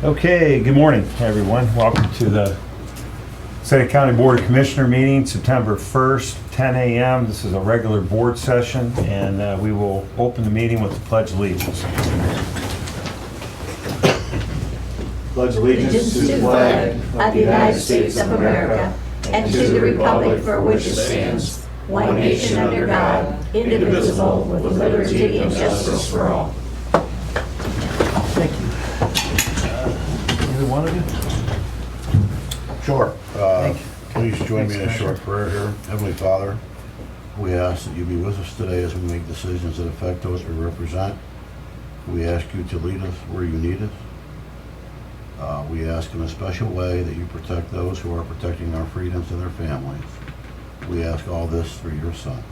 Okay, good morning, everyone. Welcome to the City County Board of Commissioner meeting, September 1st, 10 a.m. This is a regular board session, and we will open the meeting with the Pledge of Allegiance. Pledge Allegiance to the flag of the United States of America and to the republic for which it stands, one nation under God, indivisible, with liberty and justice for all. Thank you. Either one of you? Sure. Thank you. Please join me in a Thanks, short prayer here. Heavenly Father, we ask that you be with us today as we make decisions that affect those we represent. We ask you to lead us where you need us. We ask in a special way that you protect those who are protecting our freedoms and their families. We ask all this through your Son.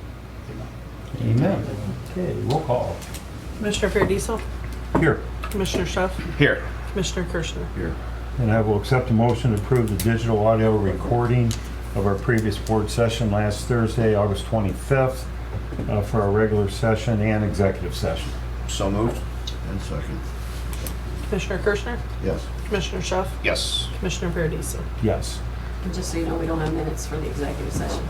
Amen. Amen. Okay, roll call. Commissioner Paradiso, Here. Commissioner Schuff, Here. Commissioner Kirschner. Here. And I will accept a motion to approve the digital audio recording of our previous board session last Thursday, August 25th, for our regular session and executive session. So moved. And second. Commissioner Kirschner, Yes. Commissioner Schuff, Yes. Commissioner Paradiso. Yes. And just so you know, we don't have minutes for the executive session.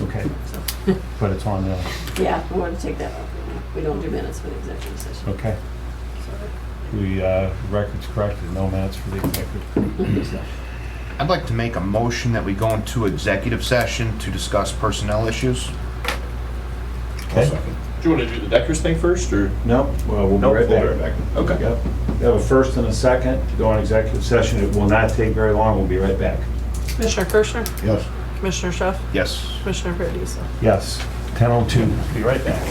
Okay. So, But it's on the, yeah, we want to take that off. We don't do minutes for the executive session. okay. The record's corrected, no minutes for the executive session. I'd like to make a motion that we go into executive session to discuss personnel issues. Okay. Second. Do you want to do the Deckers thing first, or? No, well, we'll be Nope, right we'll back. be right back. Okay. Yep. We have a first and a second to go on executive session. It will not take very long. We'll be right back. Commissioner Kirschner, Yes. Commissioner Schuff, Yes. Commissioner Paradiso. Yes, 10:02. Be right back.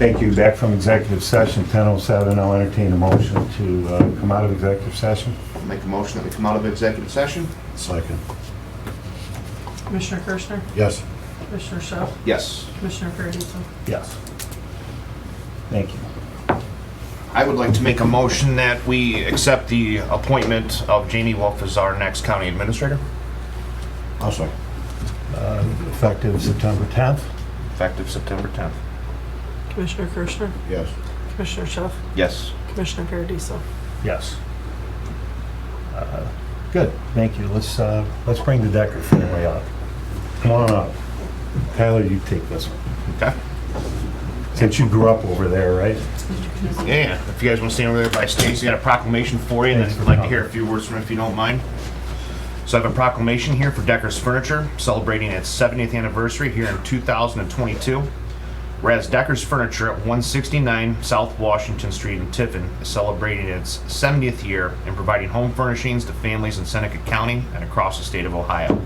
Thank you. Back from executive session, 10:07. I'll entertain a motion to come out of executive session. Make a motion that we come out of executive session? Second. Commissioner Kirschner? Yes. Commissioner Schuff? Yes. Commissioner Paradiso? Yes. Thank you. I would like to make a motion that we accept the appointment of Jamie Wolf as our next county administrator, I'll second. Effective September 10th. effective September 10th. Commissioner Kirschner? Yes. Commissioner Schuff? Yes. Commissioner Paradiso? Yes. Good, thank you. Let's bring the Decker family up. Come on up. Tyler, you take this one. Okay. Since you grew up over there, right? Yeah, if you guys want to stand over there by Stacy, got a proclamation for you, and Thanks I'd for like to coming. hear a few words from you if you don't mind. So I have a proclamation here for Decker's Furniture, celebrating its 70th anniversary here in 2022. Whereas Decker's Furniture at 169 South Washington Street in Tiffin is celebrating its 70th year in providing home furnishings to families in Seneca County and across the state of Ohio.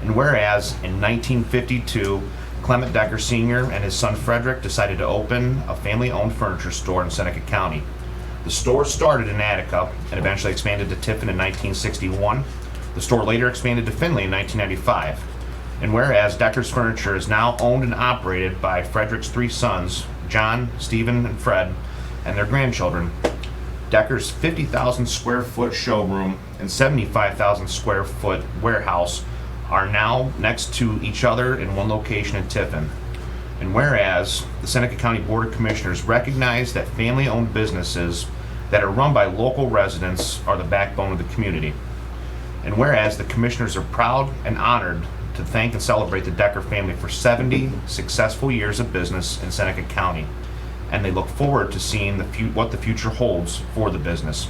And whereas in 1952, Clement Decker Sr. and his son Frederick decided to open a family-owned furniture store in Seneca County. The store started in Attica and eventually expanded to Tiffin in 1961. The store later expanded to Findlay in 1995. And whereas Decker's Furniture is now owned and operated by Frederick's three sons, John, Stephen, and Fred, and their grandchildren, Decker's 50,000 square foot showroom and 75,000 square foot warehouse are now next to each other in one location in Tiffin. And whereas the Seneca County Board of Commissioners recognize that family-owned businesses that are run by local residents are the backbone of the community. And whereas the commissioners are proud and honored to thank and celebrate the Decker family for 70 successful years of business in Seneca County. And they look forward to seeing what the future holds for the business.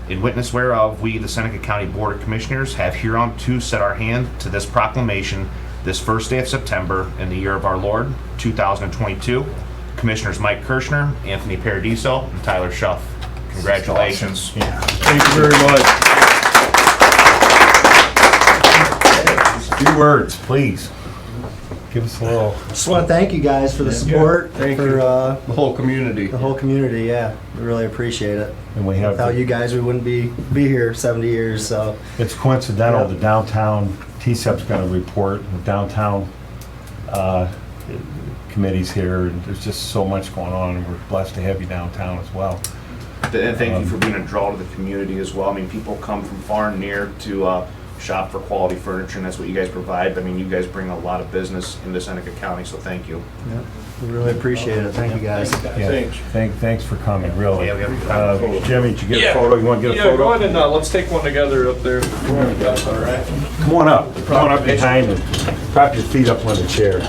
In witness whereof, we, the Seneca County Board of Commissioners, have hereunto set our hand to this proclamation this first day of September in the year of our Lord, 2022. Commissioners Mike Kirschner, Anthony Paradiso, and Tyler Schuff. Congratulations. Yeah. Thank you very much. Few words, please. Give us a little. Just want to thank you guys for the support, Thank for you. The whole community. the whole community. Yeah, we really appreciate it. And we have. Without you guys, we wouldn't be here 70 years. So It's coincidental, Yeah. the downtown, TSEP's going to report, the downtown committees here, and there's just so much going on, and we're blessed to have you downtown as well. And thank you for being a draw to the community as well. I mean, people come from far and near to shop for quality furniture, and that's what you guys provide. I mean, you guys bring a lot of business into Seneca County, so thank you. yeah, we really appreciate it. Thank you guys. Yeah, thanks for coming, really. Yeah, we have a Jimmy, did you get a Yeah. photo? You want to get a Yeah, photo? go ahead and let's take one together up there. That's all right. Come on up behind and prop your feet up on the chair.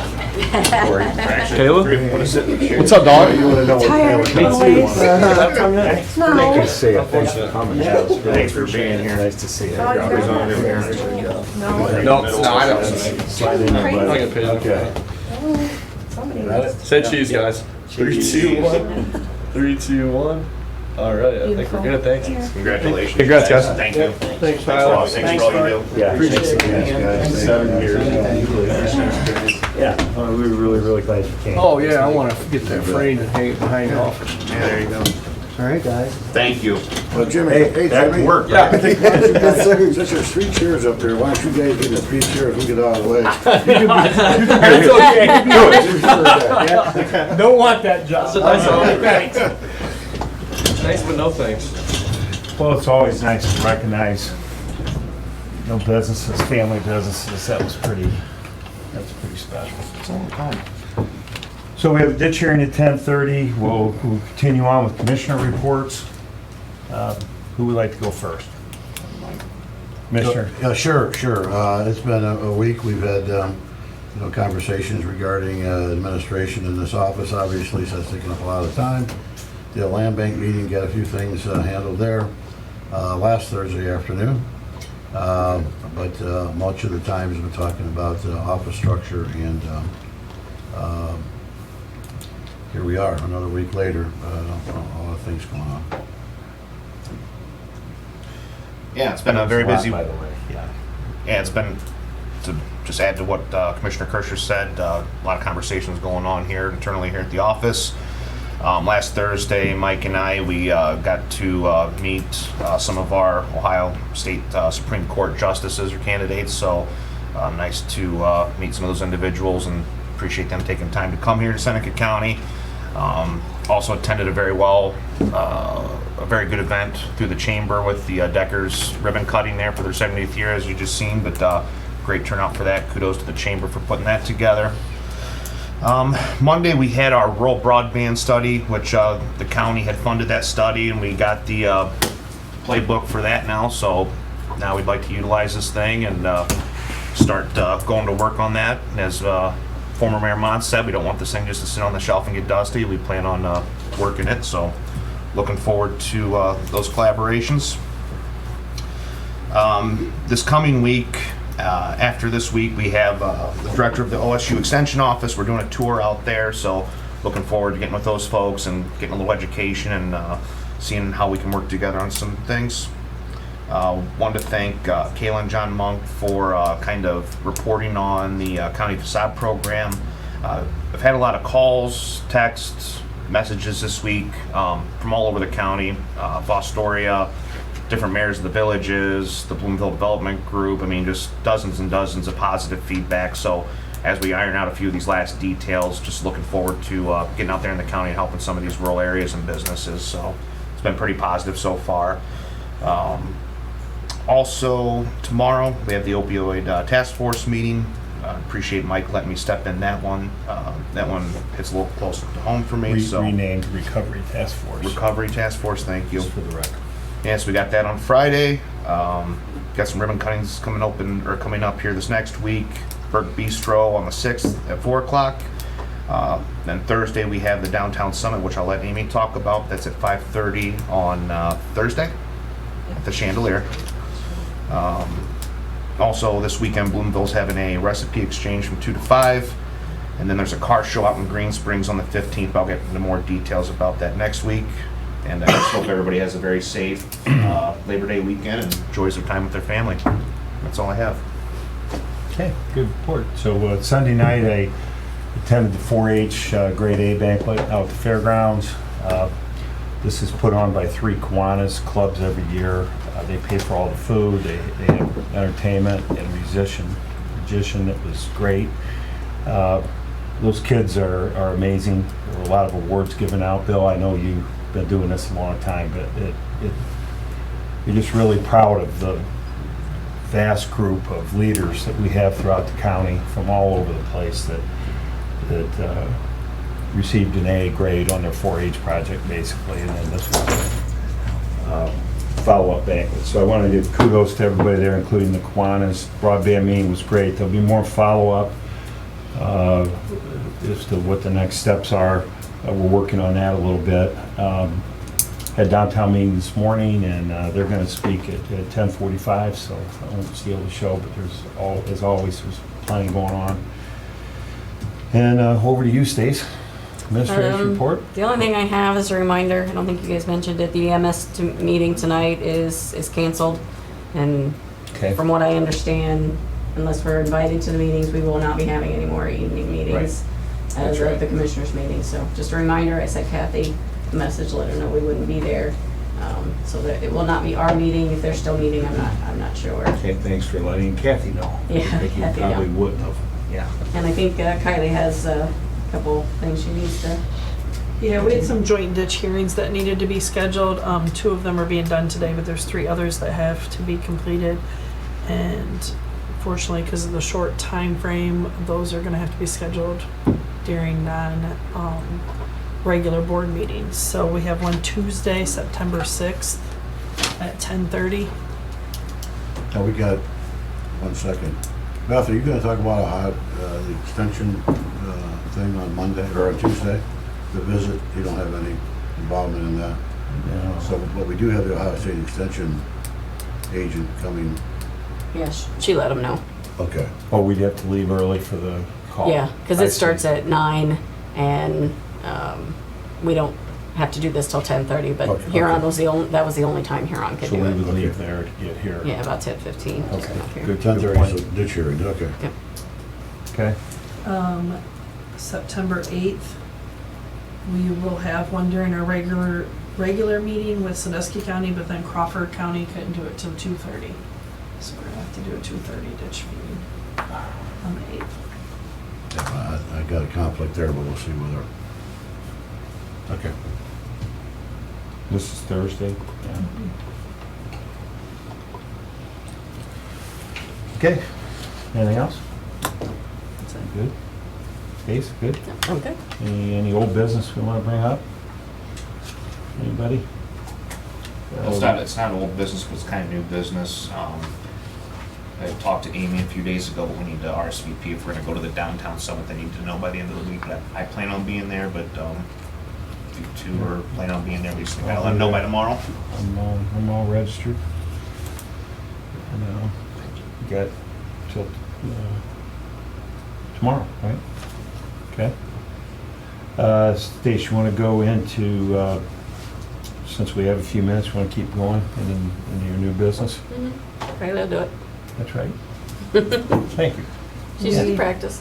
Caleb? What's up, dog? You want to know what Taylor Tired, thinks? always. Good to see you. Thanks for coming. Thanks for being here. Nice to see you. No, No, I don't. Slide in there, buddy. I get paid. Okay. Say cheese, guys. 3, 2, 1. 3, 2, 1. All right, I think we're good. Thanks. Congratulations. Congrats, guys. Thank you. Thanks, Thanks a lot. Thanks for all you do. Yeah. Thanks, guys. 7 years. Yeah, we were really glad you came. Oh, yeah, I want to get that framed and hang it behind the office. Yeah, there you go. All right, guys. Thank you. Well, Jimmy, hey, That Jimmy. worked. Yeah. Since there's 3 chairs up there, why don't you guys get the 3 chairs and get out of the way? Don't want that job. Nice, nice, but no thanks. Well, it's always nice to recognize, businesses, family businesses. That's pretty special. So we have a ditch hearing at 10:30. We'll continue on with commissioner reports. Who would like to go first? Commissioner? Yeah, sure. It's been a week. We've had, conversations regarding administration in this office, obviously, so it's taken up a lot of time. The land bank meeting, got a few things handled there last Thursday afternoon. But much of the time has been talking about office structure, and here we are, another week later, a lot of things going on. Yeah, it's been a very busy. By the way, yeah. Yeah, it's been, to just add to what Commissioner Kirschner said, a lot of conversations going on here internally here at the office. Last Thursday, Mike and I, we got to meet some of our Ohio State Supreme Court justices or candidates, so nice to meet some of those individuals and appreciate them taking time to come here to Seneca County. Also attended a very good event through the chamber with the Deckers ribbon cutting there for their 70th year, as you just seen, but great turnout for that. Kudos to the chamber for putting that together. Monday we had our rural broadband study, which the county had funded that study, and we got the playbook for that now, so now we'd like to utilize this thing and start going to work on that. And as former Mayor Mons said, we don't want this thing just to sit on the shelf and get dusty. We plan on working it, so looking forward to those collaborations. This coming week, after this week, we have the director of the OSU Extension Office. We're doing a tour out there, so looking forward to getting with those folks and getting a little education and seeing how we can work together on some things. Wanted to thank Kayla and John Monk for kind of reporting on the county facade program. I've had a lot of calls, texts, messages this week from all over the county, Fostoria, different mayors of the villages, the Bloomville Development Group. I mean, just dozens and dozens of positive feedback. So as we iron out a few of these last details, just looking forward to getting out there in the county and helping some of these rural areas and businesses. So it's been pretty positive so far. Also, tomorrow we have the Opioid Task Force meeting. Appreciate Mike letting me step in that one. That one hits a little closer to home for me. So Renamed Recovery Task Force. Recovery Task Force, thank you. Just for the record. Yes, we got that on Friday. Got some ribbon cuttings coming up here this next week. Burke Bistro on the 6th at 4 o'clock. Then Thursday we have the Downtown Summit, which I'll let Amy talk about. That's at 5:30 on Thursday at the Chandelier. Also this weekend, Bloomville's having a recipe exchange from 2 to 5. And then there's a car show out in Green Springs on the 15th. I'll get into more details about that next week. And I just hope everybody has a very safe Labor Day weekend and enjoys their time with their family. That's all I have. Okay, good report. So Sunday night, I attended the 4-H Grade A banquet out at the fairgrounds. This is put on by 3 Kiwanis clubs every year. They pay for all the food. They have entertainment and a magician that was great. Those kids are amazing. There were a lot of awards given out. Bill, I know you've been doing this a long time, but you're just really proud of the vast group of leaders that we have throughout the county from all over the place that received an A grade on their 4-H project, basically, and then this was follow-up banquet. So I want to give kudos to everybody there, including the Kiwanis. Broadband meeting was great. There'll be more follow-up as to what the next steps are. We're working on that a little bit. Had downtown meeting this morning, and they're going to speak at 10:45, so I won't steal the show, but as always, there's plenty going on. And over to you, Stace. Administrator's report. The only thing I have is a reminder, I don't think you guys mentioned it, the EMS meeting tonight is canceled. And Okay. from what I understand, unless we're invited to the meetings, we will not be having any more evening meetings as That's of the commissioners meeting. So just a reminder, I sent Kathy a message, let her know we wouldn't be there. So that it will not be our meeting. If they're still meeting, I'm not sure. Okay, thanks for letting Kathy know. Yeah, I think you Kathy, probably yeah. wouldn't have. Yeah. And I think Kylie has a couple things she needs to. Yeah, we had some joint ditch hearings that needed to be scheduled. 2 of them are being done today, but there's 3 others that have to be completed. And fortunately, because of the short time frame, those are going to have to be scheduled during regular board meetings. So we have one Tuesday, September 6th at 10:30. Now we got, 1 second. Beth, are you gonna talk about the extension thing on Monday or on Tuesday? The visit, you don't have any involvement in that? No. So, but we do have the Ohio State Extension agent coming. Yes, she let them know. Okay. Oh, we'd have to leave early for the call. Yeah, because I it see. starts at 9, and we don't have to do this till 10:30. But Okay, Huron okay. was that was the only time Huron could So do we it. would leave there to get here. Yeah, about 10:15. just Okay, come up here. good. 10:30, so ditch hearing, okay. Okay. September 8th, We will have one during our regular meeting with Sandusky County, but then Crawford County couldn't do it till 2:30. So we're gonna have to do a 2:30 ditch meeting on the 8th. I got a conflict there, but we'll see whether. Okay. This is Thursday. Yeah. Okay. Anything else? Good. Case, good? Okay. Any old business we want to bring up? Anybody? It's not old business, but it's kind of new business. I talked to Amy a few days ago, we need to RSVP if we're gonna go to the downtown summit. I need to know by the end of the week. I plan on being there, but you two are planning on being there. We just gotta let them know by tomorrow. I'm all registered. And, you got till tomorrow, right? Okay. Stace, you want to go into, since we have a few minutes, you want to keep going into your new business? Okay, they'll do it. That's right. Thank you. She's Yeah. in practice.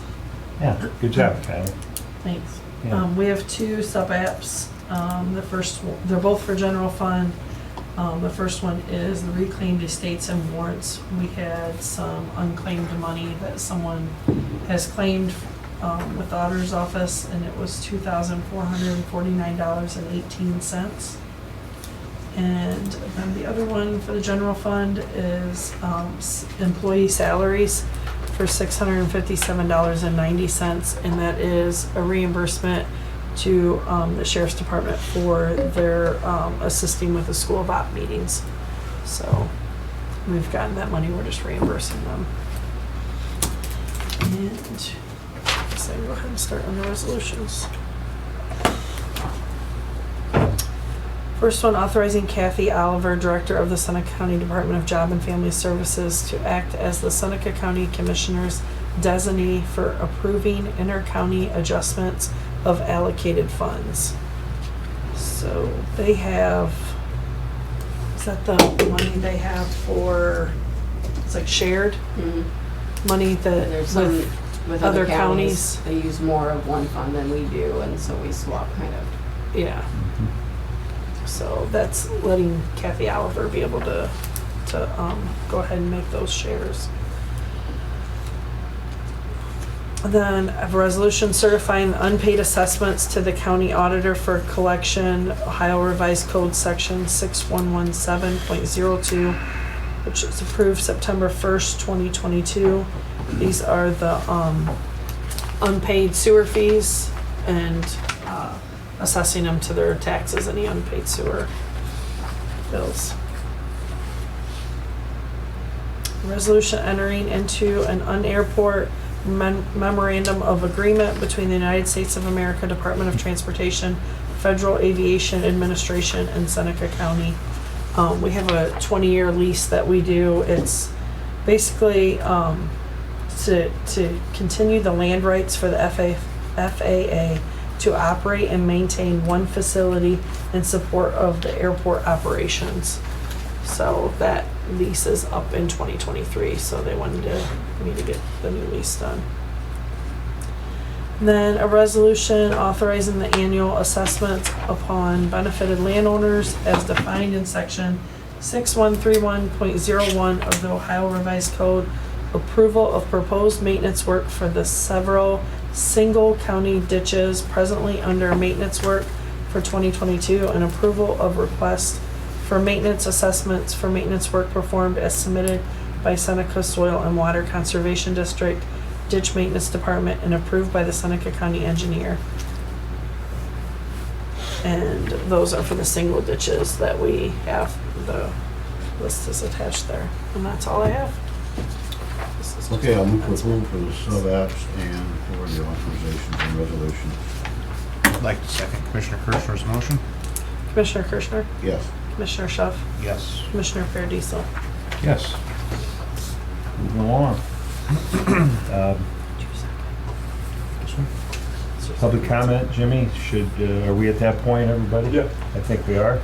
Yeah, good job, Kylie. Thanks. Yeah. We have two sub-apps. The first, they're both for general fund. The first one is the reclaimed estates and warrants. We had some unclaimed money that someone has claimed with the auditor's office, and it was $2,449.18. And then the other one for the general fund is employee salaries for $657.90, and that is a reimbursement to the sheriff's department for their assisting with the school of op meetings. So we've gotten that money, we're just reimbursing them. And so go ahead and start on the resolutions. First one, authorizing Kathy Oliver, Director of the Seneca County Department of Job and Family Services, to act as the Seneca County Commissioner's designee for approving inter-county adjustments of allocated funds. So they have, is that the money they have for, it's like shared money that There's some, with other other counties, counties. they use more of one fund than we do, and so we swap kind of. Yeah. So that's letting Kathy Oliver be able to go ahead and make those shares. And then I have a resolution certifying the unpaid assessments to the county auditor for collection, Ohio Revised Code Section 6117.02, which is approved September 1st, 2022. These are the unpaid sewer fees and assessing them to their taxes, any unpaid sewer bills. Resolution entering into an unairport memorandum of agreement between the United States of America Department of Transportation, Federal Aviation Administration, and Seneca County. We have a 20-year lease that we do. It's basically to continue the land rights for the FAA to operate and maintain one facility in support of the airport operations. So that lease is up in 2023, so they wanted me to get the new lease done. And then a resolution authorizing the annual assessments upon benefited landowners as defined in section 6131.01 of the Ohio Revised Code. Approval of proposed maintenance work for the several single county ditches presently under maintenance work for 2022, and approval of request for maintenance assessments for maintenance work performed as submitted by Seneca Soil and Water Conservation District Ditch Maintenance Department and approved by the Seneca County Engineer. And those are for the single ditches that we have. The list is attached there, and that's all I have. Okay, I'll move for approval for the sub-apps and for the authorizations and resolutions. I'd like to second Commissioner Kirschner's motion. Commissioner Kirschner, Yes. Commissioner Schuff, Yes. Commissioner Paradiso. Yes. Moving along. Public comment, Jimmy, are we at that point, everybody? Yeah. I think we are.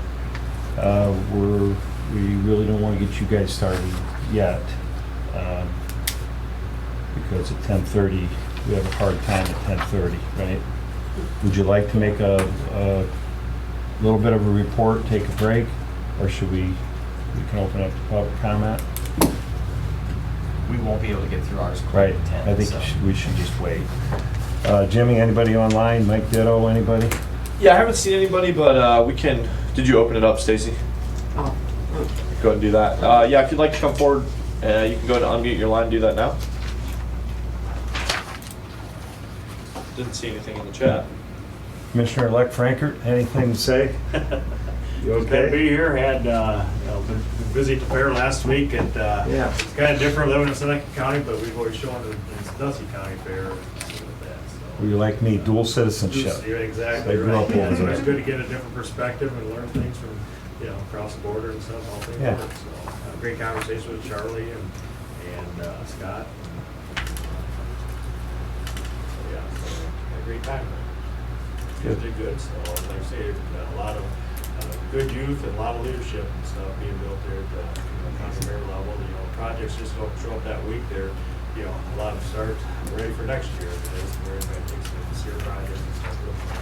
We really don't want to get you guys started yet, because at 10:30, we have a hard time at 10:30, right? Would you like to make a little bit of a report, take a break, or should we can open up to public comment? We won't be able to get through ours. Right, at 10, I think so. we should just wait. Jimmy, anybody online? Mike Ditto, anybody? Yeah, I haven't seen anybody, but we can. Did you open it up, Stacy? Oh, Go ahead and do that. Yeah, if you'd like to come forward, you can go ahead and unmute your line and do that now. Didn't see anything in the chat. Commissioner-elect Frankert, anything to say? You It's good to okay? be here. Had been busy at the fair last week, and Yeah. it's kind of different living in Seneca County, but we've always shown in Dusty County Fair and stuff like that. Were you like me, dual citizenship? You're exactly I grew right. up over Yeah, so there. it's good to get a different perspective and learn things from across the border and stuff. All things Yeah. work. So great conversation with Charlie and Scott. Yeah, so had a great time. Kids did good. So like I say, a lot of good youth and a lot of leadership and stuff being built there at the county fair level. Projects just don't show up that week. They're a lot of start ready for next year. It's very big things like the SEER project and stuff.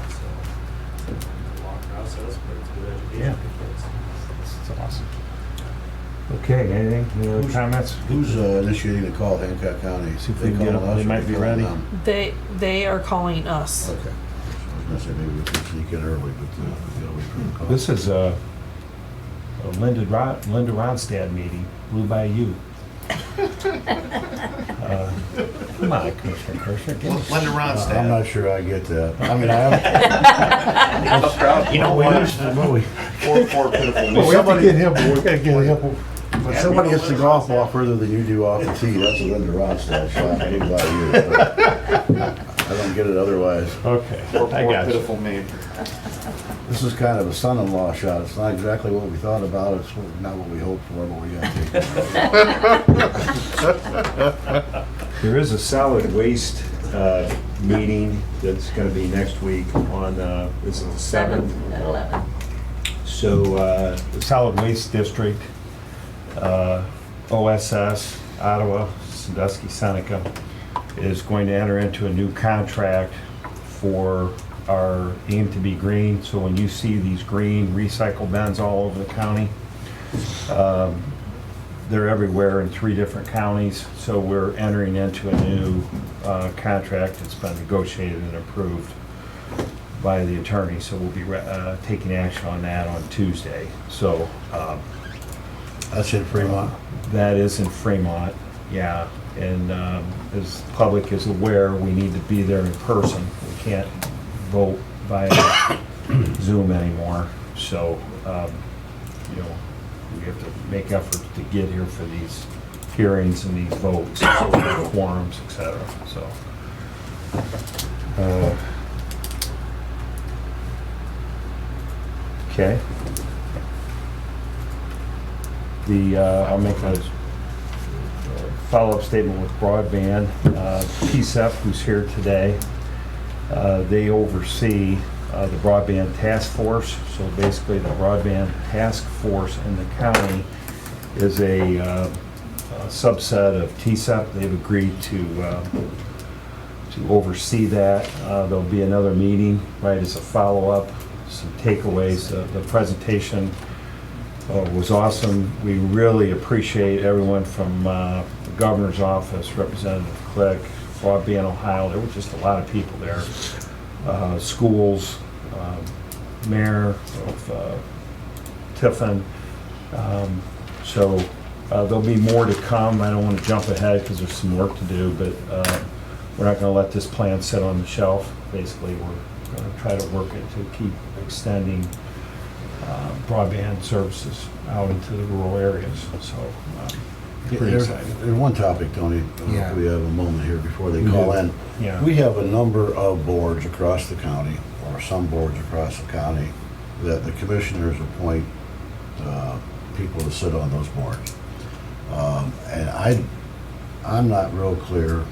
So it's a long process, but it's good education for kids. That's awesome. Okay, anything, any other comments? Who's initiating the call, Hancock County? See if we can get calling them. us They or might be calling ready. them? They are calling us. Okay. I was gonna say maybe we could sneak in early, but we gotta wait for the call. This is a Linda Ronstadt meeting, Blue by You. Come on, Commissioner Kirschner, give me Linda I'm Ronstadt. not sure I get that. I mean, I am. Tough crowd. You know we what? used to, movie. Poor pitiful. Well, we have to get him, we gotta get him. When somebody hits the golf ball further than you do off the tee, that's a Linda Ronstadt shot, I by you. But I don't get it otherwise. Okay, Poor I got you. pitiful me. This is kind of a son-in-law shot. It's not exactly what we thought about, it's not what we hoped for, but we gotta take it. There is a solid waste meeting that's going to be next week on, is it the 7th? At 11. So the Solid Waste District, OSS, Ottawa, Sandusky, Seneca, is going to enter into a new contract for our Aim to Be Green. So when you see these green recycle bins all over the county, they're everywhere in 3 different counties. So we're entering into a new contract that's been negotiated and approved by the attorney. So we'll be taking action on that on Tuesday. So That's in Fremont. that is in Fremont, yeah. And as the public is aware, we need to be there in person. We can't vote via Zoom anymore. So, we have to make efforts to get here for these hearings and these votes, so quorums, et cetera, so. Okay. I'll make a follow-up statement with broadband. PSEP, who's here today, they oversee the broadband task force. So basically, the broadband task force in the county is a subset of TSEP. They've agreed to oversee that. There'll be another meeting, right, as a follow-up, some takeaways. The presentation was awesome. We really appreciate everyone from the governor's office, Representative Click, Broadband Ohio. There were just a lot of people there. Schools, mayor of Tiffin. So there'll be more to come. I don't want to jump ahead because there's some work to do, but we're not going to let this plan sit on the shelf. Basically, we're going to try to work it to keep extending broadband services out into the rural areas. So pretty excited. There's one topic, Tony, if we have a moment here before they call in. Yeah. We have a number of boards across the county, or some boards across the county, that the commissioners appoint people to sit on those boards. And I'm not real clear,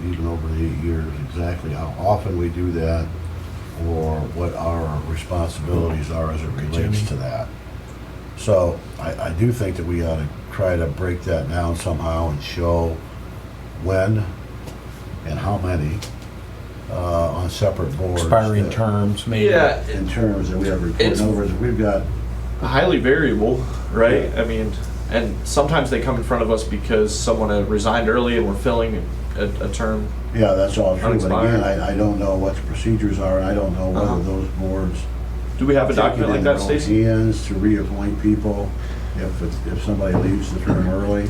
even over the 8 years, exactly how often we do that or what our responsibilities are as it relates to that. So I do think that we ought to try to break that down somehow and show when and how many on separate boards. Expiring that- terms, maybe? Yeah, In terms that we have reported, It's- in other words, we've got, highly variable, right? I mean, and sometimes they come in front of us because someone had resigned early and we're filling a term. yeah, that's all true, but again, Unexpired. I don't know what the procedures are, and I don't know whether Uh-huh. those boards Do we have a take it document like in that, their own Stacy? hands to reappoint people if somebody leaves the term early,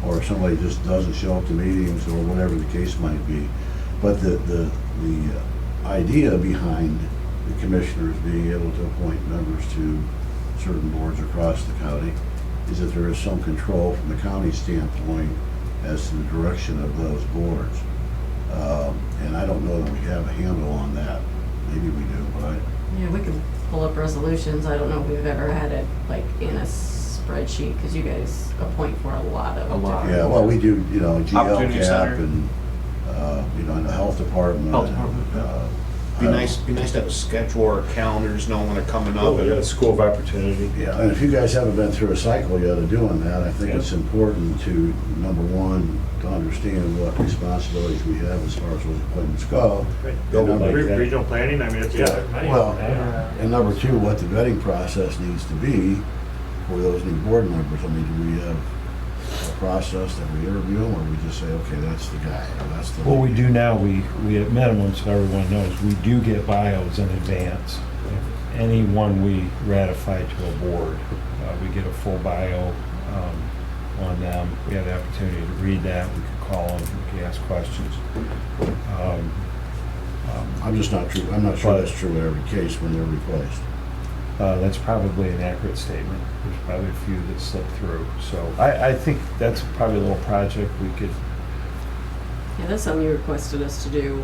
or if somebody just doesn't show up to meetings, or whatever the case might be. But the idea behind the commissioners being able to appoint members to certain boards across the county is that there is some control from the county standpoint as to the direction of those boards. And I don't know that we have a handle on that. Maybe we do, but Yeah, we can pull up resolutions. I don't know if we've ever had it like in a spreadsheet, because you guys appoint for a lot of A lot. different yeah, well, we do, Opportunity GL Center. cap and, in the health department. Health department, Be nice to have a schedule or calendars, know when they're coming up. Oh, yeah, School of Opportunity. Yeah, and if you guys haven't been through a cycle yet of doing that, I think it's important to, number one, to understand what responsibilities we have as far as those appointments go. Go And number- like that. Regional planning, I mean, it's, yeah. Well, and number two, what the vetting process needs to be for those new board members. I mean, do we have a process that we interview them, or we just say, okay, that's the guy, or that's the... What we do now, we at minimum, so everyone knows, we do get bios in advance. Anyone we ratify to a board, we get a full bio on them. We have the opportunity to read that, we can call them, we can ask questions. I'm not sure that's true in every case when they're replaced. That's probably an accurate statement. There's probably a few that slip through. So I think that's probably a little project we could, Yeah, that's something you requested us to do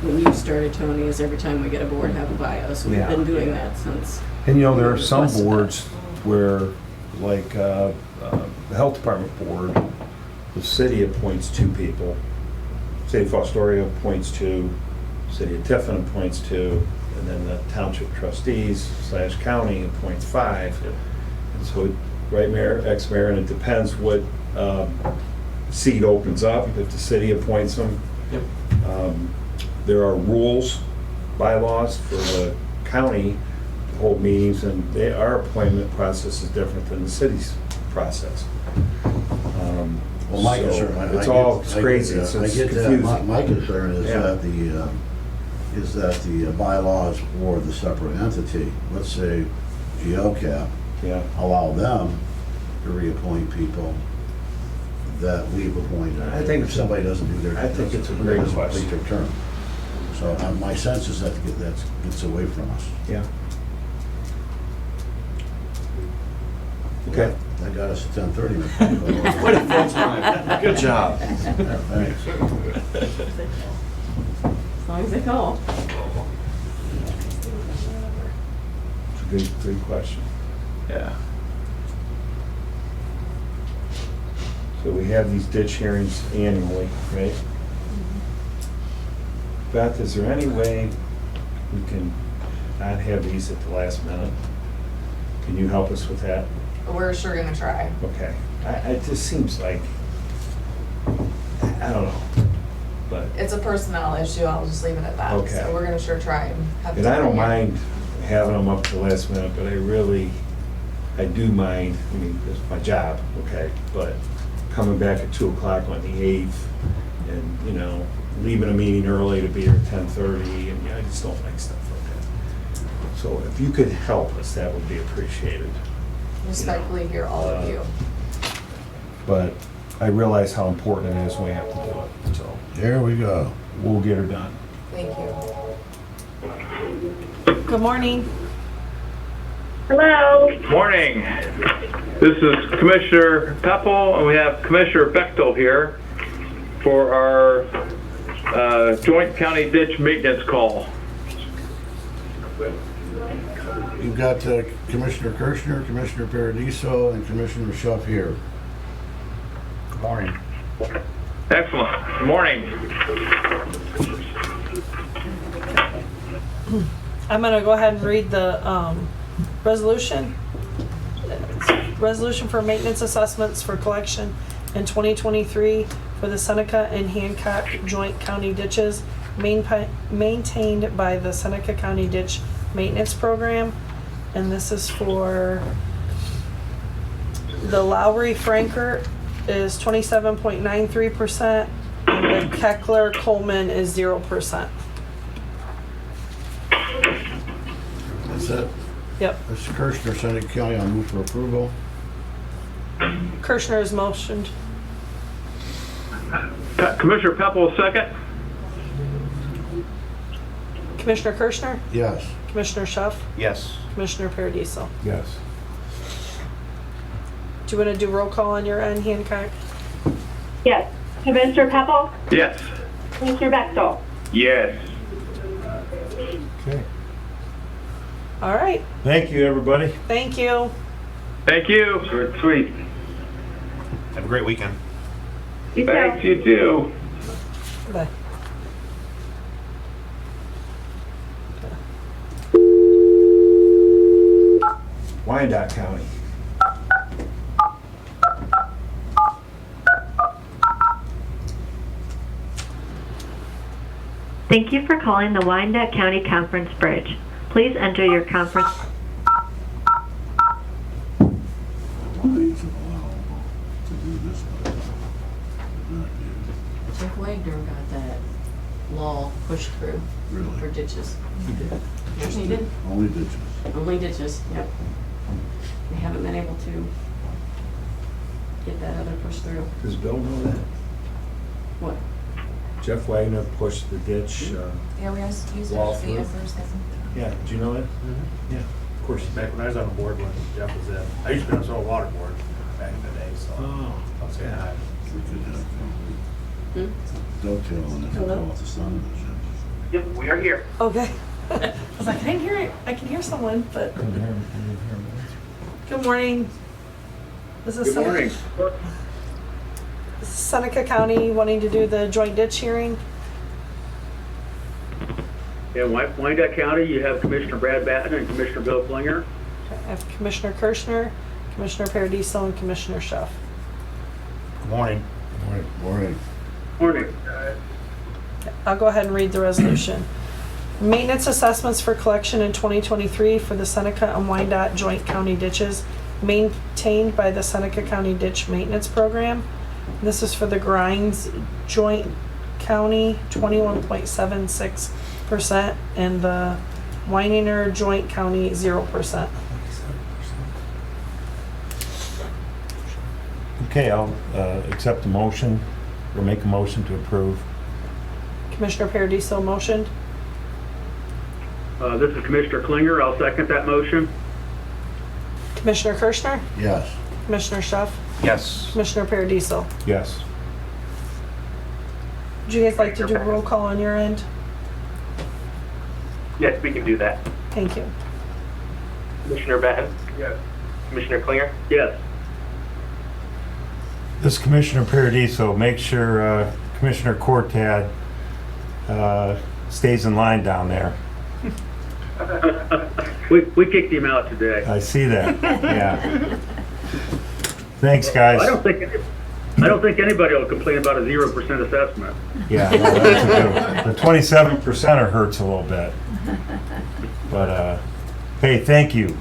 when you started, Tony, is every time we get a board, have a bio. So we've Yeah. been doing that since. and there are some Requested that. boards where, like the health department board, the city appoints 2 people. City of Fostoria appoints 2, City of Tiffin appoints 2, and then the township trustees / county appoints 5. And so, right, Mayor, ex-mayor, and it depends what seat opens up, if the city appoints them. Yep. There are rules, bylaws for the county to hold meetings, and our appointment process is different than the city's process. Well, my So concern, it's crazy, it's I get that. confusing. My concern is Yeah. that the bylaws for the separate entity, let's say GL cap, Yeah, allow them to reappoint people that we've appointed. I think If somebody doesn't do their... I think it's a great doesn't question. complete their term. So my sense is that gets away from us. yeah. Okay. That got us to 10:30. Way to fill time. Good job. Thanks. As long as they call. It's a good question. Yeah. So we have these ditch hearings annually, right? Beth, is there any way we can not have these at the last minute? Can you help us with that? We're sure gonna try. Okay. It just seems like, I don't know, but, It's a personnel issue, I'll just leave it at that. Okay. So we're gonna sure try and have. and I don't time here. mind having them up to the last minute, but I do mind, I mean, it's my job, okay? But coming back at 2 o'clock on the 8th and, leaving a meeting early to be here at 10:30, and I just don't like stuff like that. So if you could help us, that would be appreciated. Respectfully hear all of you. But I realize how important it is when we have to do it, so There we go. we'll get her done. Thank you. Good morning. Hello. Morning. This is Commissioner Peppel, and we have Commissioner Bechtel here for our joint county ditch maintenance call. You've got Commissioner Kirschner, Commissioner Paradiso, and Commissioner Schuff here. Good morning. Excellent. Good morning. I'm gonna go ahead and read the resolution. Resolution for maintenance assessments for collection in 2023 for the Seneca and Hancock joint county ditches. maintained by the Seneca County Ditch Maintenance Program. And this is for the Lowry Frankert is 27.93%, and the Keckler Coleman is 0%. That's it. Yep. Mr. Kirschner, Seneca County, I'll move for approval. Kirschner is motioned. Commissioner Peppel, second. Commissioner Kirschner, Yes. Commissioner Schuff, Yes. Commissioner Paradiso. Yes. Do you want to do roll call on your end, Hancock? Yes. Commissioner Peppel? Yes. Commissioner Bechtel? Yes. Okay. All right, Thank you, everybody. thank you. Thank you. Sweet. Have a great weekend. You too. Thanks, you too. Bye. Wyandotte County. Thank you for calling the Wyandotte County Conference Bridge. Please enter your conference. Why is it allowable to do this, but not do? Jeff Wagner got that law pushed through for Really? ditches. He did. Yes, he did. Only ditches. Only ditches, yep. They haven't been able to get that other pushed through. Does Bill know that? What? Jeff Wagner pushed the ditch. Yeah, we used to use it Wall as the through. first thing. Yeah, do you know that? Yeah. Of course, back when I was on the board, when Jeff was in, I used to be on the soil water board back in the day, so. Oh, I'll say yeah. hi. We could have Hmm? dovetail on if you Hello? call it the subdivision. Yep, we are here. Okay. I was like, I didn't hear it. I can hear someone, but good morning. This is Good morning. Seneca County wanting to do the joint ditch hearing. In Wyandotte County, you have Commissioner Brad Batten and Commissioner Bill Klinger. I have Commissioner Kirschner, Commissioner Paradiso, and Commissioner Schuff. Good morning. Morning. Morning. Morning. I'll go ahead and read the resolution. Maintenance assessments for collection in 2023 for the Seneca and Wyandotte Joint County Ditches maintained by the Seneca County Ditch Maintenance Program. This is for the Grimes Joint County, 21.76%, and the Weininger Joint County, 0%. Okay, I'll accept the motion, or make a motion to approve. Commissioner Paradiso motioned. This is Commissioner Klinger. I'll second that motion. Commissioner Kirschner, Yes. Commissioner Schuff, Yes. Commissioner Paradiso. Yes. Would you guys like to do a roll call on your end? Yes, we can do that. Thank you. Commissioner Batten? Yes. Commissioner Klinger? Yes. This is Commissioner Paradiso, make sure Commissioner Cortad stays in line down there. We kicked him out today. I see that, yeah. Thanks, guys. I don't think anybody will complain about a 0% assessment. Yeah, no, that's a good one. The 27%er hurts a little bit. But, hey, thank you.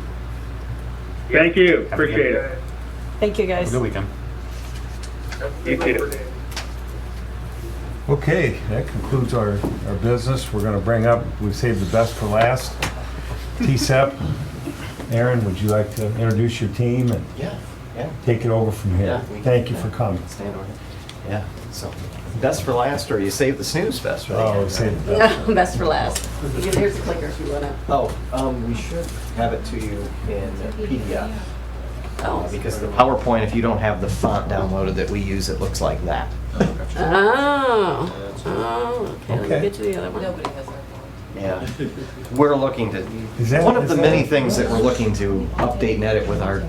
Thank you. Appreciate it. Thank you, guys. Have a good weekend. You too. Okay, that concludes our business. We're gonna bring up, we've saved the best for last. TSEP, Aaron, would you like to introduce your team and Yeah, yeah. take it over from here? Yeah, we can- Thank you for coming. Stand over. Yeah, so best for last, or you save the snooze best for the Oh, end, save right? the best. Best for last. Here's the clicker if you want to. Oh, we should have it to you in PDF. Oh. Because the PowerPoint, if you don't have the font downloaded that we use, it looks like that. Oh, okay, let me Okay. get to the other one. Nobody has their phone. Yeah. We're looking to, Is that- one of is the that- many things that we're looking to update and edit with our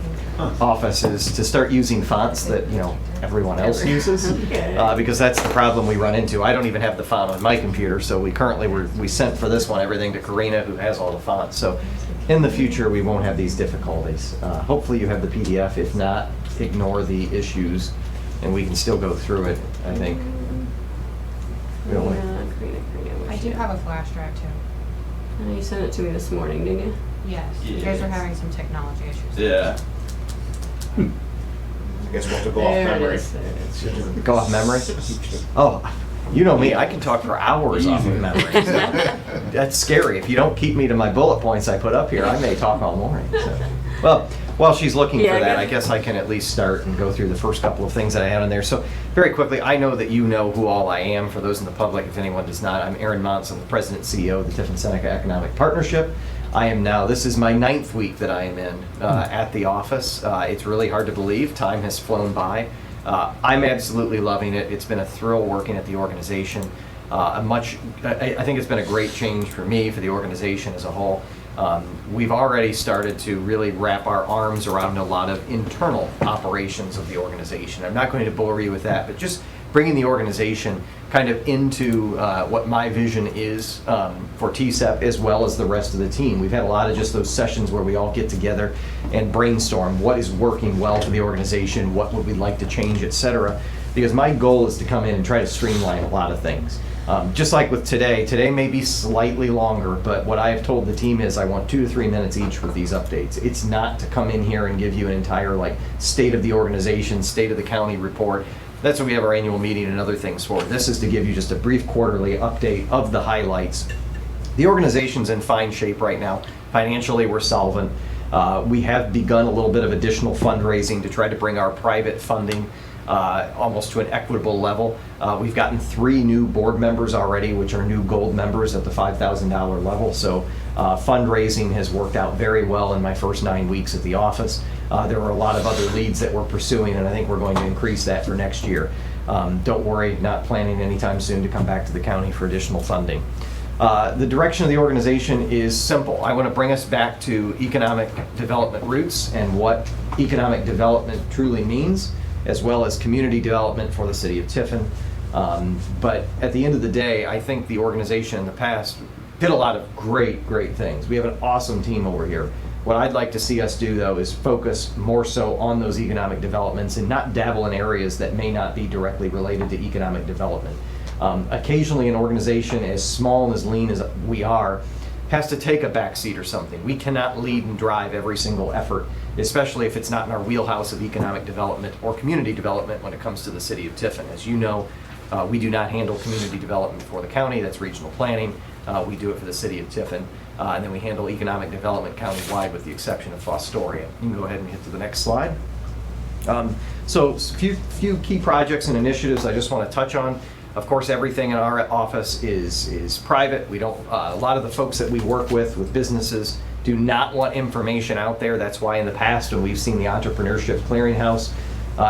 office is to start using fonts that, you know, everyone else uses. Okay. Because that's the problem we run into. I don't even have the font on my computer, so we sent for this one everything to Karina, who has all the fonts. So in the future, we won't have these difficulties. Hopefully you have the PDF. If not, ignore the issues, and we can still go through it, I think. Really. Karina, I do have a flash drive too. You sent it to me this morning, didn't you? Yes. You guys are having some technology issues. Yeah. I guess we'll have to go off There it memory. is, there it is. Go off memory? Oh, you know me, I can talk for hours off of memory. So that's scary. If you don't keep me to my bullet points I put up here, I may talk all morning. So. Well, while she's looking Yeah, for that, I I guess I can at least start and go through the first couple of things that I had in there. So very quickly, I know that you know who all I am. For those in the public, if anyone does not, I'm Aaron Montz. I'm the President and CEO of the Tiffin Seneca Economic Partnership. I am now, this is my 9th week that I am in at the office. It's really hard to believe. Time has flown by. I'm absolutely loving it. It's been a thrill working at the organization. I think it's been a great change for me, for the organization as a whole. We've already started to really wrap our arms around a lot of internal operations of the organization. I'm not going to bore you with that, but just bringing the organization kind of into what my vision is for TSEP as well as the rest of the team. We've had a lot of just those sessions where we all get together and brainstorm what is working well for the organization, what would we like to change, etc. Because my goal is to come in and try to streamline a lot of things. Just like with today may be slightly longer, but what I have told the team is I want 2 to 3 minutes each with these updates. It's not to come in here and give you an entire like state of the organization, state of the county report. That's what we have our annual meeting and other things for. This is to give you just a brief quarterly update of the highlights. The organization's in fine shape right now. Financially, we're solvent. We have begun a little bit of additional fundraising to try to bring our private funding almost to an equitable level. We've gotten 3 new board members already, which are new gold members at the $5,000 level. So fundraising has worked out very well in my first 9 weeks at the office. There were a lot of other leads that we're pursuing, and I think we're going to increase that for next year. Don't worry, not planning anytime soon to come back to the county for additional funding. The direction of the organization is simple. I want to bring us back to economic development roots and what economic development truly means, as well as community development for the city of Tiffin. But at the end of the day, I think the organization in the past did a lot of great things. We have an awesome team over here. What I'd like to see us do, though, is focus more so on those economic developments and not dabble in areas that may not be directly related to economic development. Occasionally, an organization as small and as lean as we are has to take a back seat or something. We cannot lead and drive every single effort, especially if it's not in our wheelhouse of economic development or community development when it comes to the city of Tiffin. As you know, we do not handle community development for the county. That's regional planning. We do it for the city of Tiffin. And then we handle economic development countywide with the exception of Fostoria. You can go ahead and hit to the next slide. So a few key projects and initiatives I just want to touch on. Of course, everything in our office is private. We don't. A lot of the folks that we work with businesses, do not want information out there. That's why in the past, when we've seen the Entrepreneurship Clearinghouse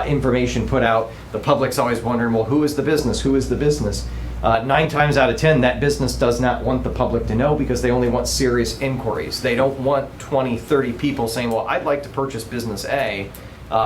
information put out, the public's always wondering, well, who is the business? Who is the business? 9 times out of 10, that business does not want the public to know because they only want serious inquiries. They don't want 20, 30 people saying, well, I'd like to purchase business A,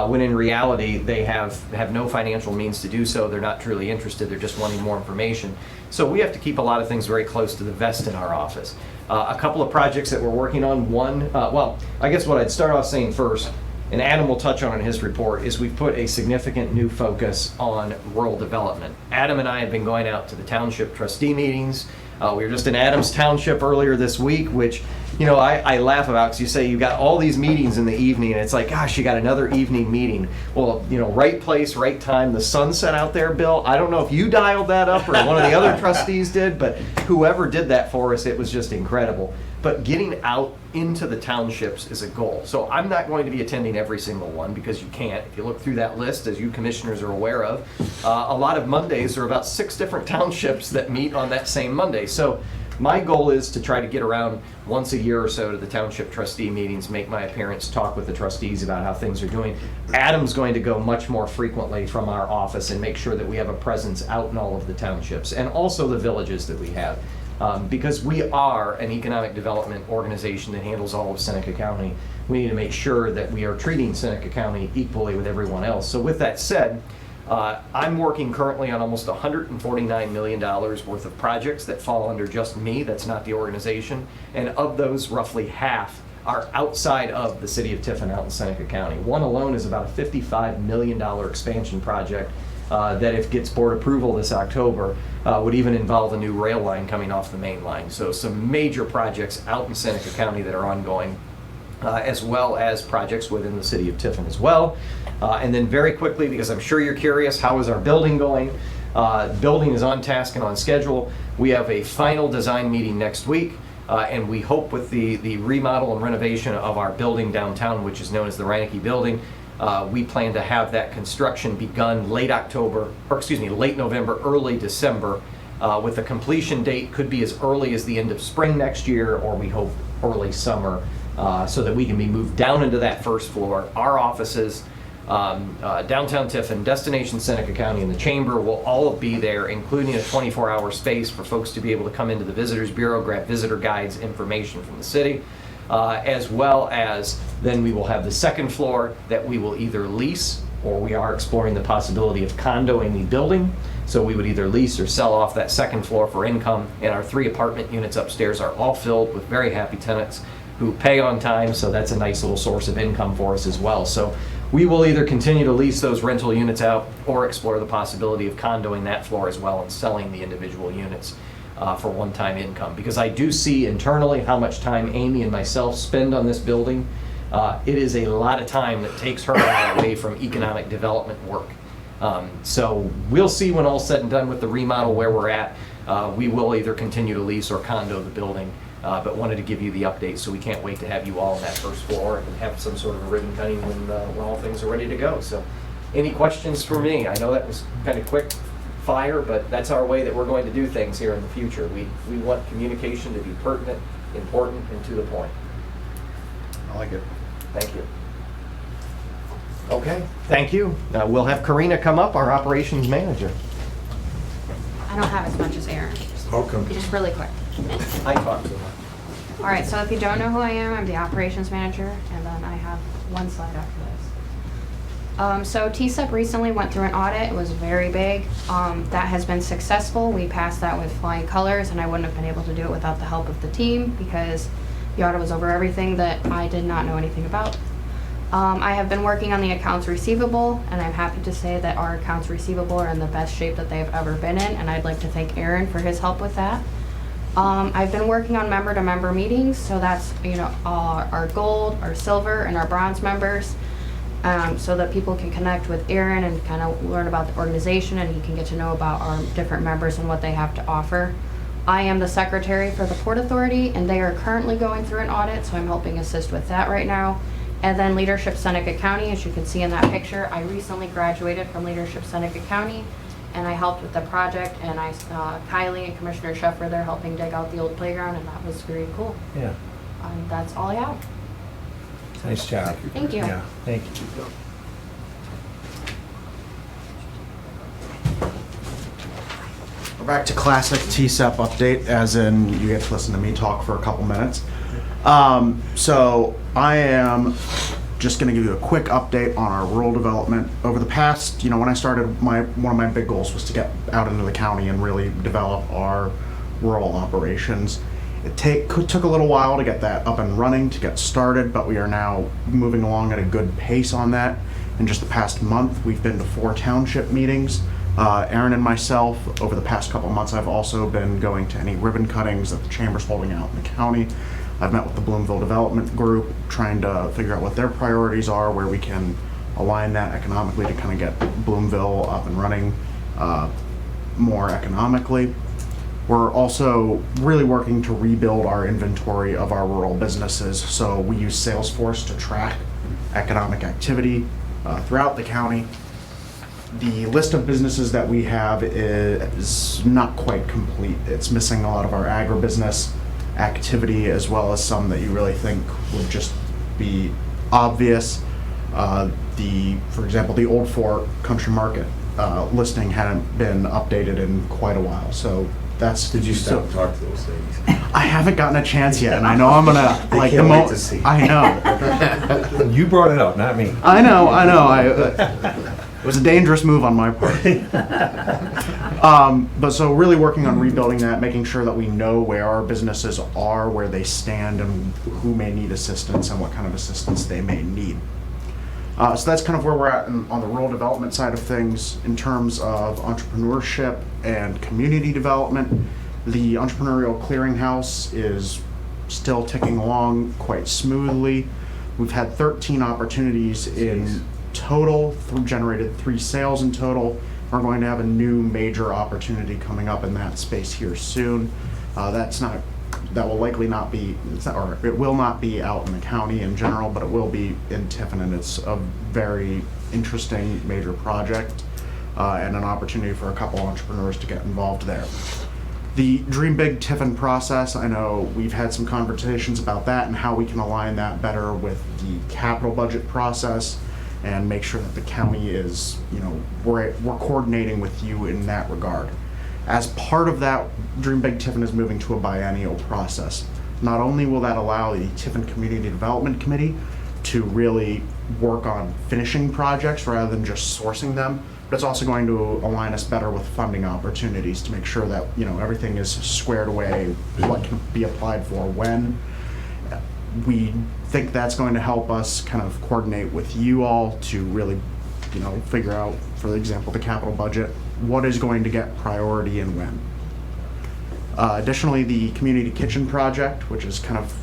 when in reality they have no financial means to do so. They're not truly interested. They're just wanting more information. So we have to keep a lot of things very close to the vest in our office. A couple of projects that we're working on. One, well, I guess what I'd start off saying first, and Adam will touch on in his report, is we've put a significant new focus on rural development. Adam and I have been going out to the township trustee meetings. We were just in Adams Township earlier this week, which, you know, I laugh about because you say you got all these meetings in the evening, and it's like, gosh, you got another evening meeting. Well, you know, right place, right time, the sunset out there, Bill. I don't know if you dialed that up or one of the other trustees did, but whoever did that for us, it was just incredible. But getting out into the townships is a goal. So I'm not going to be attending every single one because you can't. If you look through that list, as you commissioners are aware of, a lot of Mondays are about 6 different townships that meet on that same Monday. So my goal is to try to get around once a year or so to the township trustee meetings, make my appearance, talk with the trustees about how things are doing. Adam's going to go much more frequently from our office and make sure that we have a presence out in all of the townships and also the villages that we have. Because we are an economic development organization that handles all of Seneca County, we need to make sure that we are treating Seneca County equally with everyone else. So with that said, I'm working currently on almost $149 million worth of projects that fall under just me. That's not the organization. And of those, roughly half are outside of the city of Tiffin out in Seneca County. One alone is about a $55 million expansion project that if gets board approval this October, would even involve a new rail line coming off the main line. So some major projects out in Seneca County that are ongoing, as well as projects within the city of Tiffin as well. And then very quickly, because I'm sure you're curious, how is our building going? Building is on task and on schedule. We have a final design meeting next week. And we hope with the remodel and renovation of our building downtown, which is known as the Reinecke Building, we plan to have that construction begun late November, early December, with a completion date could be as early as the end of spring next year, or we hope early summer, so that we can be moved down into that first floor. Our offices, downtown Tiffin, Destination Seneca County, and the Chamber will all be there, including a 24-hour space for folks to be able to come into the Visitors Bureau, grab visitor guides, information from the city, as well as then we will have the second floor that we will either lease, or we are exploring the possibility of condoing the building. So we would either lease or sell off that second floor for income, and our 3 apartment units upstairs are all filled with very happy tenants who pay on time, so that's a nice little source of income for us as well. So we will either continue to lease those rental units out or explore the possibility of condoing that floor as well and selling the individual units for one-time income. Because I do see internally how much time Amy and myself spend on this building. It is a lot of time that takes her away from economic development work. So we'll see when all's said and done with the remodel where we're at. We will either continue to lease or condo the building. But wanted to give you the update, so we can't wait to have you all on that first floor and have some sort of a ribbon cutting when all things are ready to go. So any questions for me? I know that was kind of quick fire, but that's our way that we're going to do things here in the future. We want communication to be pertinent, important, and to the point. I like it. Thank you. Okay, thank you. We'll have Karina come up, our operations manager. I don't have as much as Aaron. Welcome. Just really quick. I talked to her. All right, so if you don't know who I am, I'm the operations manager, and then I have one slide after this. So TSEP recently went through an audit. It was very big. That has been successful. We passed that with flying colors, and I wouldn't have been able to do it without the help of the team, because the audit was over everything that I did not know anything about. I have been working on the accounts receivable, and I'm happy to say that our accounts receivable are in the best shape that they've ever been in, and I'd like to thank Aaron for his help with that. I've been working on member-to-member meetings, so that's, our gold, our silver, and our bronze members, so that people can connect with Aaron and kind of learn about the organization, and he can get to know about our different members and what they have to offer. I am the secretary for the Port Authority, and they are currently going through an audit, so I'm helping assist with that right now. And then Leadership Seneca County, as you can see in that picture, I recently graduated from Leadership Seneca County, and I helped with the project, and Kylie and Commissioner Sheffer, they're helping dig out the old playground, and that was very cool. Yeah. That's all I have. Nice job. Thank you. Yeah, thank you. We're back to classic TSEP update, as in you get to listen to me talk for a couple minutes. So I am just going to give you a quick update on our rural development. Over the past, when I started, one of my big goals was to get out into the county and really develop our rural operations. It took a little while to get that up and running, to get started, but we are now moving along at a good pace on that. In just the past month, we've been to 4 township meetings. Aaron and myself, over the past couple months, I've also been going to any ribbon cuttings that the Chamber's holding out in the county. I've met with the Bloomville Development Group, trying to figure out what their priorities are, where we can align that economically to kind of get Bloomville up and running more economically. We're also really working to rebuild our inventory of our rural businesses. So we use Salesforce to track economic activity throughout the county. The list of businesses that we have is not quite complete. It's missing a lot of our agribusiness activity, as well as some that you really think would just be obvious. For example, the Old Fort Country Market listing hadn't been updated in quite a while, so that's. Did you stop and talk to those ladies? I haven't gotten a chance yet, and I know I'm gonna like can't the wait most. to see. I know. You brought it up, not me. I know. It was a dangerous move on my part. But so really working on rebuilding that, making sure that we know where our businesses are, where they stand, and who may need assistance and what kind of assistance they may need. So that's kind of where we're at on the rural development side of things in terms of entrepreneurship and community development. The entrepreneurial clearinghouse is still ticking along quite smoothly. We've had 13 opportunities in total, generated 3 sales in total. We're going to have a new major opportunity coming up in that space here soon. That will likely not be, or it will not be out in the county in general, but it will be in Tiffin, and it's a very interesting major project and an opportunity for a couple entrepreneurs to get involved there. The Dream Big Tiffin process, I know we've had some conversations about that and how we can align that better with the capital budget process and make sure that the county is, we're coordinating with you in that regard. As part of that, Dream Big Tiffin is moving to a biennial process. Not only will that allow the Tiffin Community Development Committee to really work on finishing projects rather than just sourcing them, but it's also going to align us better with funding opportunities to make sure that everything is squared away, what can be applied for when. We think that's going to help us kind of coordinate with you all to really figure out, for example, the capital budget, what is going to get priority and when. Additionally, the community kitchen project, which is kind of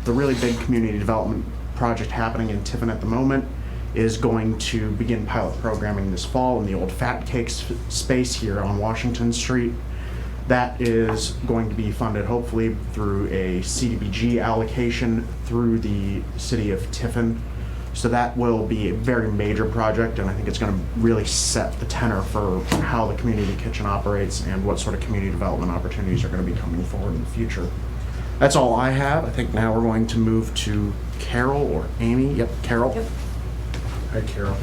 the really big community development project happening in Tiffin at the moment, is going to begin pilot programming this fall in the old Fat Cakes space here on Washington Street. That is going to be funded hopefully through a CDBG allocation through the city of Tiffin. So that will be a very major project, and I think it's going to really set the tenor for how the community kitchen operates and what sort of community development opportunities are going to be coming forward in the future. That's all I have. I think now we're going to move to Carol or Amy. Yep, Carol. Yep. Hi, Carol.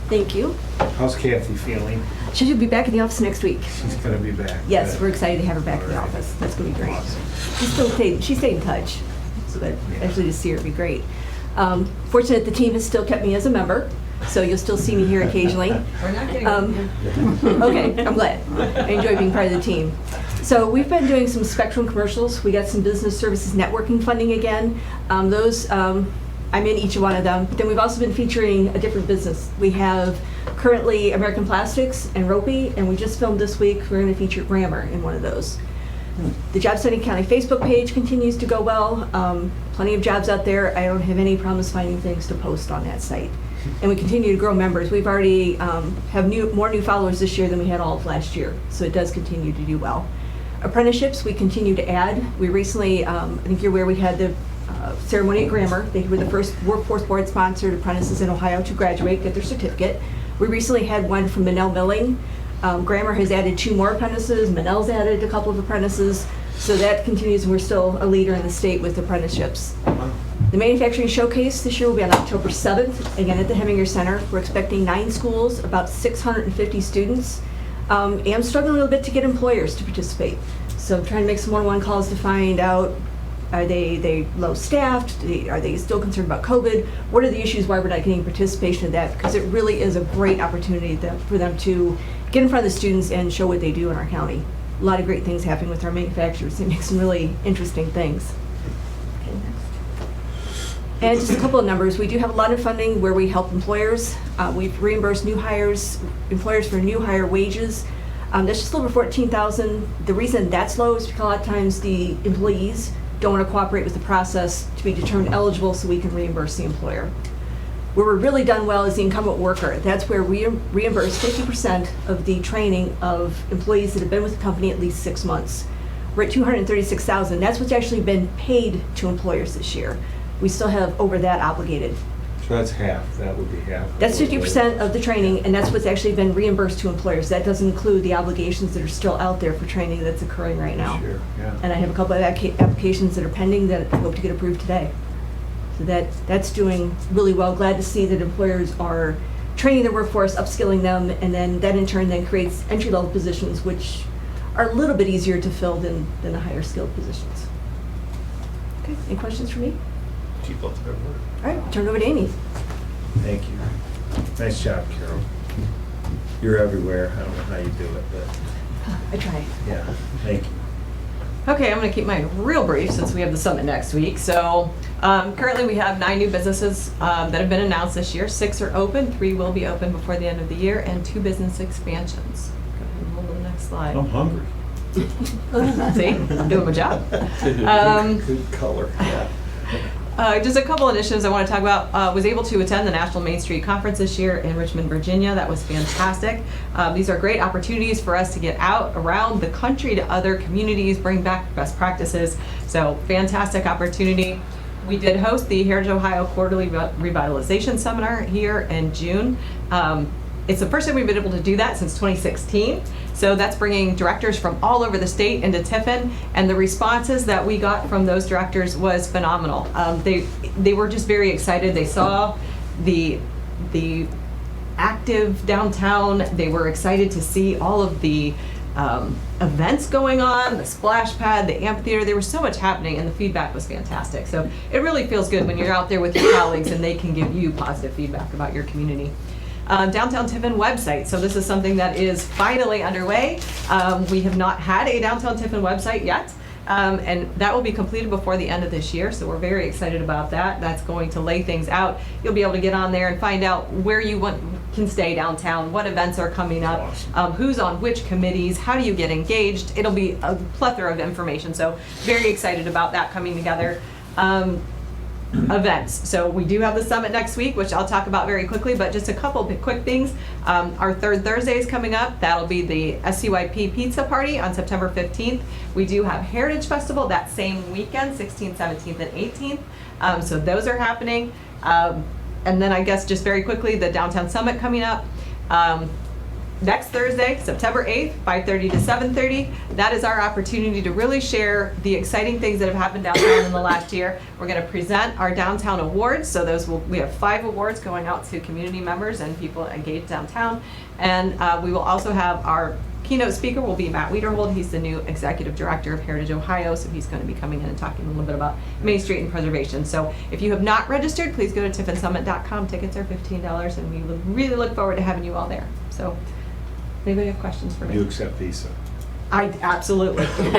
Thank you. How's Kathy feeling? She should be back in the office next week. She's gonna be back. Yes, Good. we're excited to have her back in the office. That's going to be great. She stayed in touch, so that actually to see her would be great. Fortunate the team has still kept me as a member, so you'll still see me here occasionally. We're not getting Okay, I'm glad. I enjoy being part of the team. So we've been doing some Spectrum commercials. We got some business services networking funding again. I'm in each one of them. But then we've also been featuring a different business. We have currently American Plastics and Ropey, and we just filmed this week. We're going to feature Grammar in one of those. The Job Setting County Facebook page continues to go well. Plenty of jobs out there. I don't have any problems finding things to post on that site. And we continue to grow members. We've already have more new followers this year than we had all of last year. So it does continue to do well. Apprenticeships, we continue to add. We recently, I think you're aware, we had the ceremony at Grammar. They were the first workforce board sponsored apprentices in Ohio to graduate, get their certificate. We recently had one from Manel Milling. Grammar has added 2 more apprentices. Manel's added a couple of apprentices. So that continues, and we're still a leader in the state with apprenticeships. The Manufacturing Showcase this year will be on October 7th, again at the Heminger Center. We're expecting 9 schools, about 650 students. I'm struggling a little bit to get employers to participate. So I'm trying to make some one-on-one calls to find out, are they low staffed? Are they still concerned about COVID? What are the issues why we're not getting participation in that? Because it really is a great opportunity for them to get in front of the students and show what they do in our county. A lot of great things happening with our manufacturers. They make some really interesting things. Okay, next. And just a couple of numbers. We do have a lot of funding where we help employers. We've reimbursed new hires, employers for new hire wages. That's just a little over $14,000. The reason that's low is because a lot of times the employees don't want to cooperate with the process to be determined eligible so we can reimburse the employer. Where we're really done well is the incumbent worker. That's where we reimburse 50% of the training of employees that have been with the company at least 6 months. We're at $236,000. That's what's actually been paid to employers this year. We still have over that obligated. So that's half, that would be half. That's 50% of the training, and that's what's actually been reimbursed to employers. That doesn't include the obligations that are still out there for training that's occurring right now. Sure, yeah. And I have a couple of applications that are pending that I hope to get approved today. So that's doing really well. Glad to see that employers are training their workforce, upskilling them, and then that in turn then creates entry-level positions, which are a little bit easier to fill than the higher skilled positions. Okay, any questions for me? Keep up the good work. All right, turn it over to Amy. Thank you. Nice job, Carol. You're everywhere. I don't know how you do it, but I try. yeah, thank you. Okay, I'm going to keep mine real brief since we have the summit next week. So currently we have 9 new businesses that have been announced this year. 6 are open, 3 will be open before the end of the year, and 2 business expansions. Go ahead and roll to the next slide. I'm hungry. See, I'm doing my job. Good color. Just a couple initiatives I want to talk about. Was able to attend the National Main Street Conference this year in Richmond, Virginia. That was fantastic. These are great opportunities for us to get out around the country to other communities, bring back best practices. So fantastic opportunity. We did host the Heritage Ohio Quarterly Revitalization Seminar here in June. It's the first time we've been able to do that since 2016. So that's bringing directors from all over the state into Tiffin, and the responses that we got from those directors was phenomenal. They were just very excited. They saw the active downtown. They were excited to see all of the events going on, the splash pad, the amphitheater. There was so much happening, and the feedback was fantastic. So it really feels good when you're out there with your colleagues and they can give you positive feedback about your community. Downtown Tiffin website. So this is something that is finally underway. We have not had a Downtown Tiffin website yet, and that will be completed before the end of this year. So we're very excited about that. That's going to lay things out. You'll be able to get on there and find out where you can stay downtown, what events are coming up, who's on which committees, how do you get engaged. It'll be a plethora of information. So very excited about that coming together. Events. So we do have the summit next week, which I'll talk about very quickly, but just a couple of quick things. Our third Thursday is coming up. That'll be the SCYP Pizza Party on September 15th. We do have Heritage Festival that same weekend, 16th, 17th, and 18th. So those are happening. And then I guess just very quickly, the Downtown Summit coming up. Next Thursday, September 8th, 5:30 to 7:30. That is our opportunity to really share the exciting things that have happened downtown in the last year. We're going to present our downtown awards. So we have 5 awards going out to community members and people engaged downtown. And we will also have our keynote speaker will be Matt Wiederhold. He's the new executive director of Heritage Ohio. So he's going to be coming in and talking a little bit about Main Street and preservation. So if you have not registered, please go to tiffinsummit.com. Tickets are $15, and we really look forward to having you all there. So anybody have questions for me? You accept Visa? I absolutely. Well,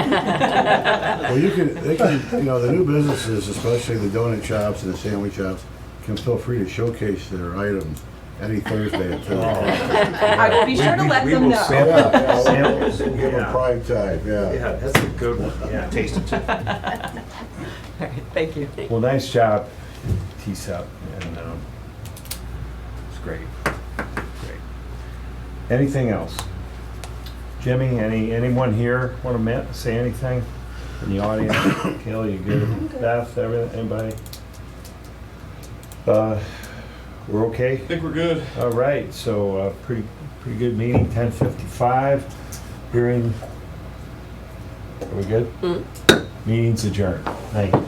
they can, the new businesses, especially the donut shops and the sandwich shops, can feel free to showcase their items any Thursday at 10. I will be sure to let them know. Samples. Give them prime time, Yeah, that's a good one. Yeah, taste it. All right, thank you. Well, nice job, TSEP, and it's great. Anything else? Jimmy, anyone here want to say anything in the audience? Kayla, you good? Beth, everything, anybody? We're okay? I think we're good. All right, so pretty good meeting, 10:55. Hearing, are we good? Meeting's adjourned. Thank you.